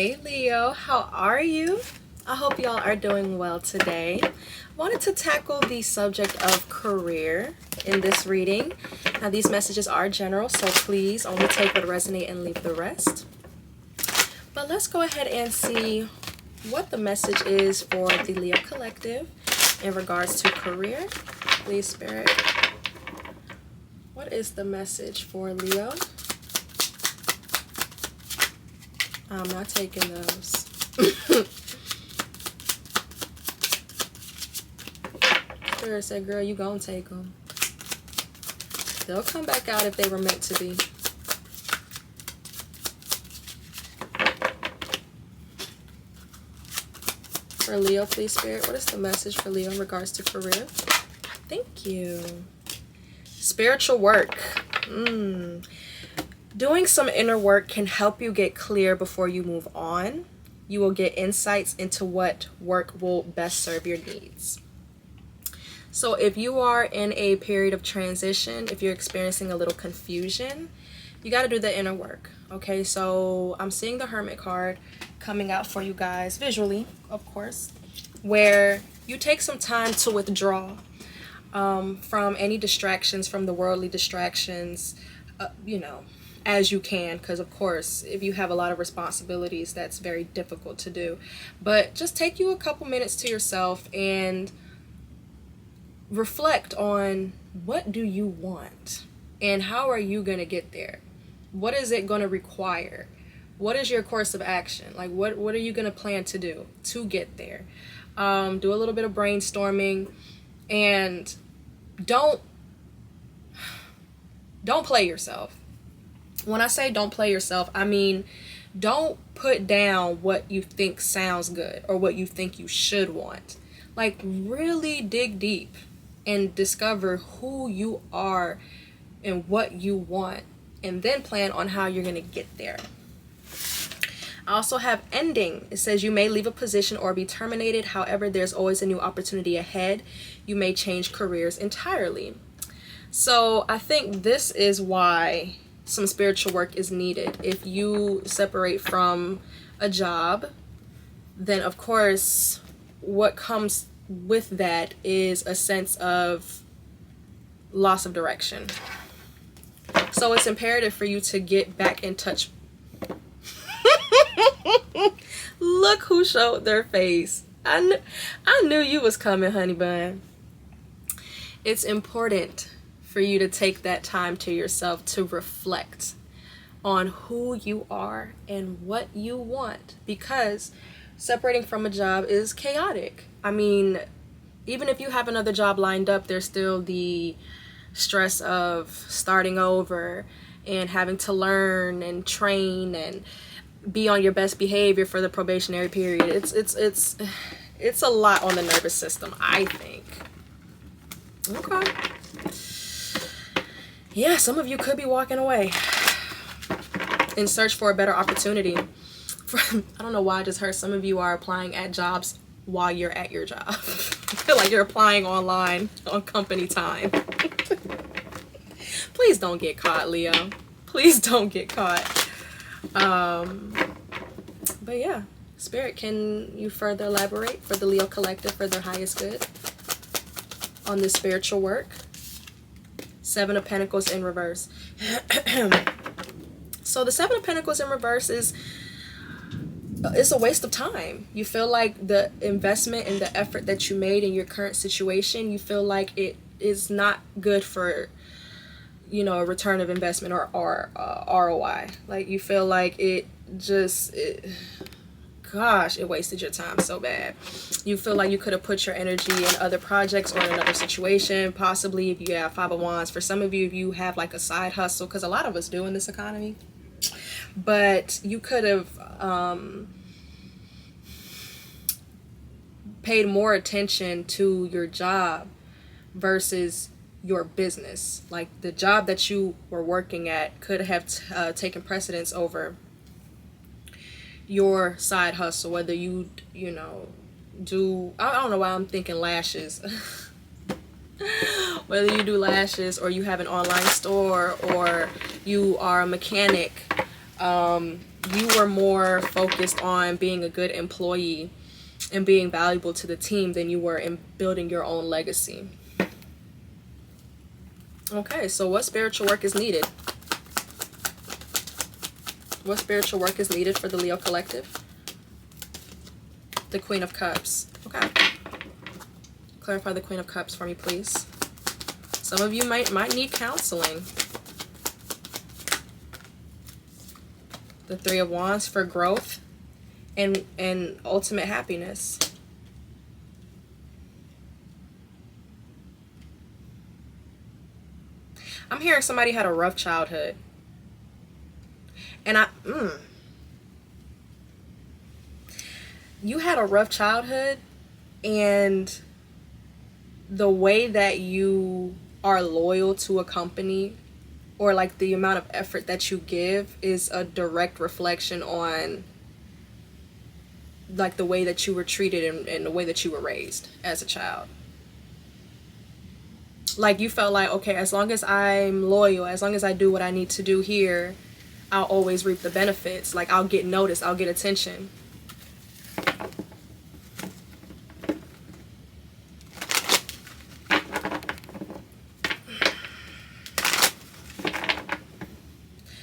Hey Leo, how are you? I hope y'all are doing well today. I wanted to tackle the subject of career in this reading. Now these messages are general, so please only take what resonate and leave the rest. But let's go ahead and see what the message is for the Leo Collective in regards to career. Please, Spirit. What is the message for Leo? I'm not taking those. Spirit said, girl, you gonna take them. They'll come back out if they were meant to be. For Leo, please, Spirit, what is the message for Leo in regards to career? Thank you. Spiritual work. Doing some inner work can help you get clear before you move on. You will get insights into what work will best serve your needs. So if you are in a period of transition, if you're experiencing a little confusion, you got to do the inner work. Okay, so I'm seeing the Hermit card coming out for you guys visually, of course, where you take some time to withdraw from any distractions, from the worldly distractions, as you can, because of course if you have a lot of responsibilities, that's very difficult to do. But just take you a couple minutes to yourself and reflect on, what do you want and how are you going to get there? What is it going to require? What is your course of action? Like what are you going to plan to do to get there? Do a little bit of brainstorming, and don't play yourself. When I say don't play yourself, I mean don't put down what you think sounds good or what you think you should want. Like really dig deep and discover who you are and what you want, and then plan on how you're going to get there. I also have ending. It says you may leave a position or be terminated. However, there's always a new opportunity ahead. You may change careers entirely. So I think this is why some spiritual work is needed. If you separate from a job, then of course what comes with that is a sense of loss of direction. So it's imperative for you to get back in touch. Look who showed their face. I knew you was coming, honey bun. It's important for you to take that time to yourself to reflect on who you are and what you want, because separating from a job is chaotic. I mean, even if you have another job lined up, there's still the stress of starting over and having to learn and train and be on your best behavior for the probationary period. It's a lot on the nervous system, I think. Okay. Yeah, some of you could be walking away in search for a better opportunity. I don't know why I just heard some of you are applying at jobs while you're at your job. I feel like you're applying online on company time. Please don't get caught, Leo. Please don't get caught. But yeah, Spirit, can you further elaborate for the Leo Collective for their highest good on this spiritual work? Seven of Pentacles in reverse. So the Seven of Pentacles in reverse it's a waste of time. You feel like the investment and the effort that you made in your current situation, you feel like it is not good for, a return of investment or ROI. Like you feel like it wasted your time so bad. You feel like you could have put your energy in other projects or in another situation. Possibly if you have Five of Wands. For some of you, if you have like a side hustle, because a lot of us do in this economy. But you could have paid more attention to your job versus your business. Like the job that you were working at could have taken precedence over your side hustle, whether you do, I don't know why I'm thinking lashes. Whether you do lashes or you have an online store or you are a mechanic, You were more focused on being a good employee and being valuable to the team than you were in building your own legacy. Okay, so what spiritual work is needed? What spiritual work is needed for the Leo collective? The Queen of Cups. Okay. Clarify the Queen of Cups for me, please. Some of you might need counseling. The Three of Wands for growth and ultimate happiness. I'm hearing somebody had a rough childhood. And you had a rough childhood, and the way that you are loyal to a company, or like the amount of effort that you give, is a direct reflection on like the way that you were treated and the way that you were raised as a child. Like you felt like, okay, as long as I'm loyal, as long as I do what I need to do here, I'll always reap the benefits. Like I'll get noticed, I'll get attention.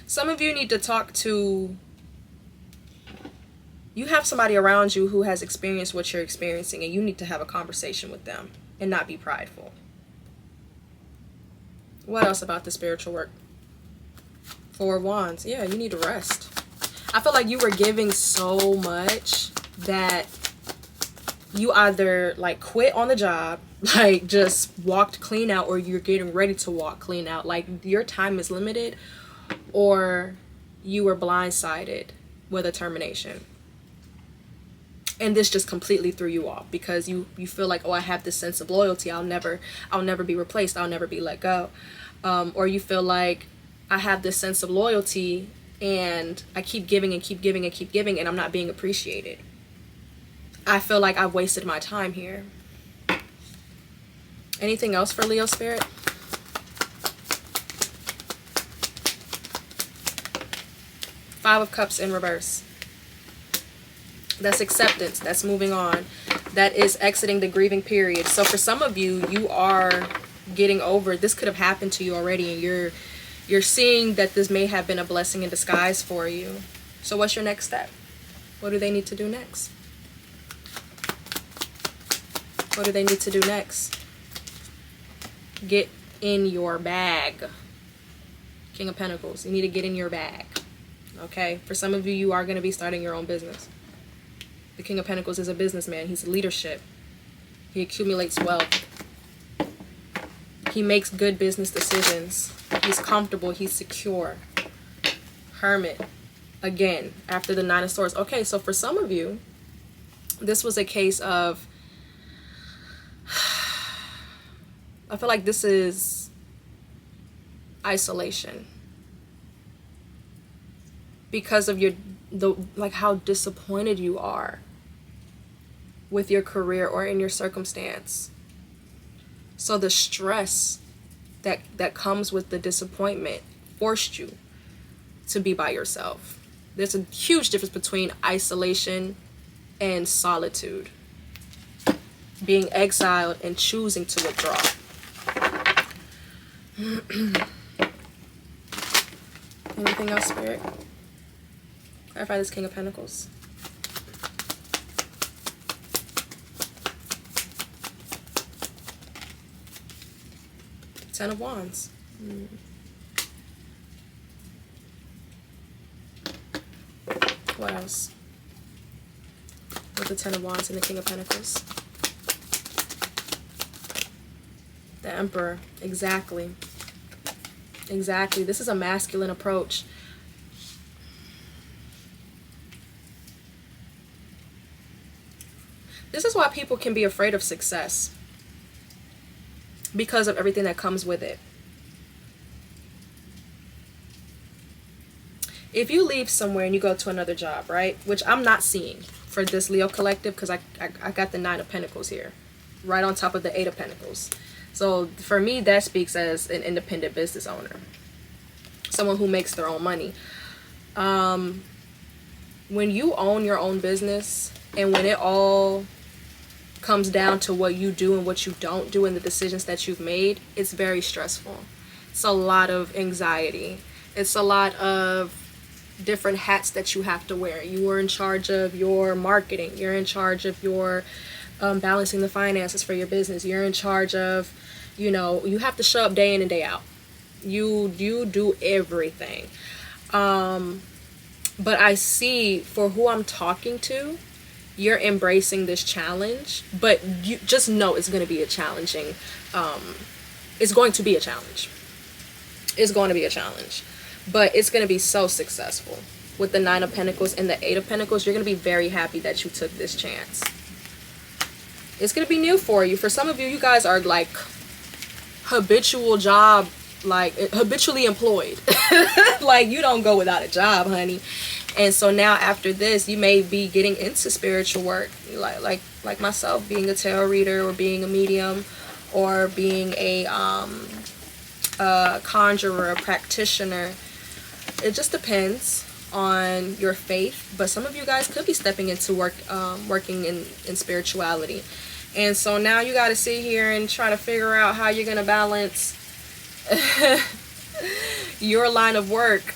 Some of you need to talk to, you have somebody around you who has experienced what you're experiencing, and you need to have a conversation with them and not be prideful. What else about the spiritual work? Four of Wands. Yeah, you need to rest. I feel like you were giving so much that you either like quit on the job, like just walked clean out, or you're getting ready to walk clean out. Like your time is limited, or you were blindsided with a termination. And this just completely threw you off because you feel like, oh, I have this sense of loyalty. I'll never be replaced. I'll never be let go. Or you feel like I have this sense of loyalty and I keep giving and keep giving and keep giving, and I'm not being appreciated. I feel like I've wasted my time here. Anything else for Leo Spirit? Five of Cups in reverse. That's acceptance. That's moving on. That is exiting the grieving period. So for some of you, you are getting over, this could have happened to you already, and you're seeing that this may have been a blessing in disguise for you. So what's your next step? What do they need to do next? What do they need to do next? Get in your bag. King of Pentacles. You need to get in your bag. Okay? For some of you, you are going to be starting your own business. The King of Pentacles is a businessman. He's leadership. He accumulates wealth. He makes good business decisions. He's comfortable. He's secure. Hermit. Again, after the Nine of Swords. Okay, so for some of you, this was a case of, I feel like this is isolation. Because of like how disappointed you are with your career or in your circumstance. So the stress that comes with the disappointment forced you to be by yourself. There's a huge difference between isolation and solitude. Being exiled and choosing to withdraw. Anything else, Spirit? Clarify this King of Pentacles. Ten of Wands. What else? With the Ten of Wands and the King of Pentacles. The Emperor. Exactly. Exactly. This is a masculine approach. This is why people can be afraid of success. Because of everything that comes with it. If you leave somewhere and you go to another job, right? Which I'm not seeing for this Leo collective, because I got the Nine of Pentacles here. Right on top of the Eight of Pentacles. So for me, that speaks as an independent business owner. Someone who makes their own money. When you own your own business, and when it all comes down to what you do and what you don't do and the decisions that you've made, it's very stressful. It's a lot of anxiety. It's a lot of different hats that you have to wear. You are in charge of your marketing. You're in charge of your balancing the finances for your business. You're in charge of, you have to show up day in and day out. You do everything. But I see, for who I'm talking to, you're embracing this challenge, but you just know it's going to be a challenging, it's going to be a challenge. It's going to be a challenge, but it's going to be so successful. With the 9 of Pentacles and the 8 of Pentacles, you're going to be very happy that you took this chance. It's going to be new for you. For some of you, you guys are like habitually employed. Like, you don't go without a job, honey. And so now after this, you may be getting into spiritual work, like myself, being a tarot reader, or being a medium, or being a conjurer, a practitioner. It just depends on your faith, but some of you guys could be stepping into working in spirituality. And so now you got to sit here and try to figure out how you're going to balance your line of work,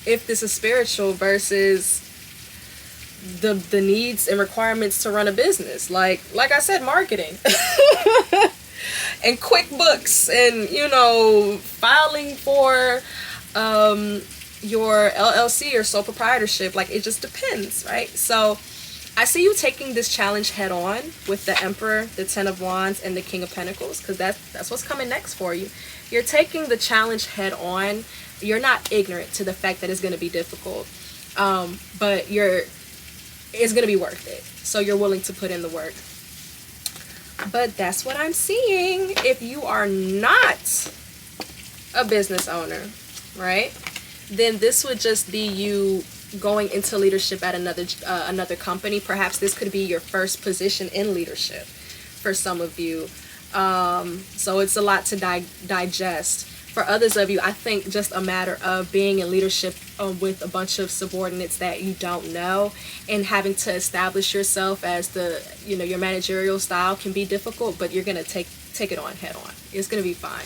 if this is spiritual, versus the needs and requirements to run a business. Like I said, marketing and QuickBooks, and filing for your LLC or sole proprietorship. Like, it just depends, right? So I see you taking this challenge head on with the Emperor, the 10 of Wands, and the King of Pentacles, because that's what's coming next for you. You're taking the challenge head on. You're not ignorant to the fact that it's going to be difficult, but it's going to be worth it. So you're willing to put in the work. But that's what I'm seeing. If you are not a business owner, right, then this would just be you going into leadership at another company. Perhaps this could be your first position in leadership for some of you. So it's a lot to digest. For others of you, I think just a matter of being in leadership with a bunch of subordinates that you don't know, and having to establish yourself as your managerial style can be difficult, but you're going to take it on head on. It's going to be fine.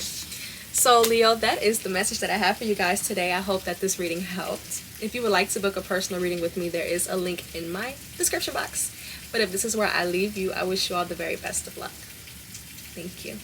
So Leo, that is the message that I have for you guys today. I hope that this reading helped. If you would like to book a personal reading with me, there is a link in my description box. But if this is where I leave you, I wish you all the very best of luck. Thank you.